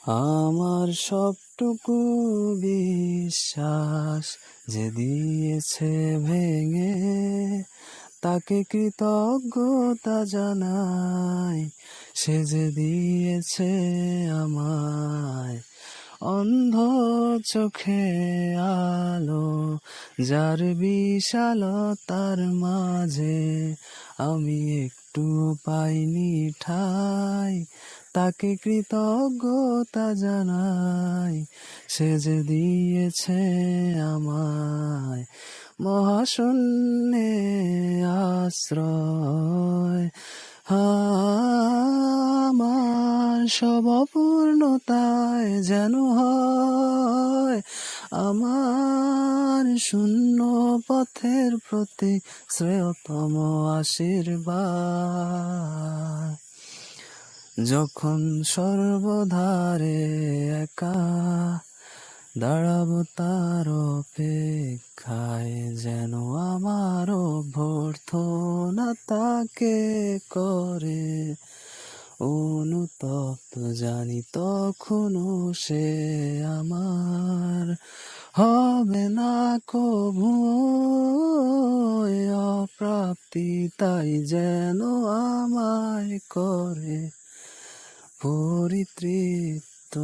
আমার সবটুকু বিশ্বাস যে দিয়েছে ভেঙে, তাকে কৃতজ্ঞতা জানাই। সে যে দিয়েছে আমায় অন্ধ চোখে আলো, যার বিশালতার মাঝে আমি একটু পাইনি ঠাই। তাকে কৃতজ্ঞতা জানাই, সে যে দিয়েছে আমায় মহাশূন্যে আশ্রয়। আমার সব অপূর্ণতায় যেন হয় আমার শূন্য পথের প্রতি শ্রেয়তম আশীর্বাদ। যখন সর্বধারে একা দাঁড়াবো তার অপেক্ষায়, যেন আমার অভ্যর্থনা তাকে করে অনুতপ্ত, জানি তখনও সে আমার হবে না কভু অপ্রাপ্তি, তাই যেন আমায় করে পরিতৃপ্ত।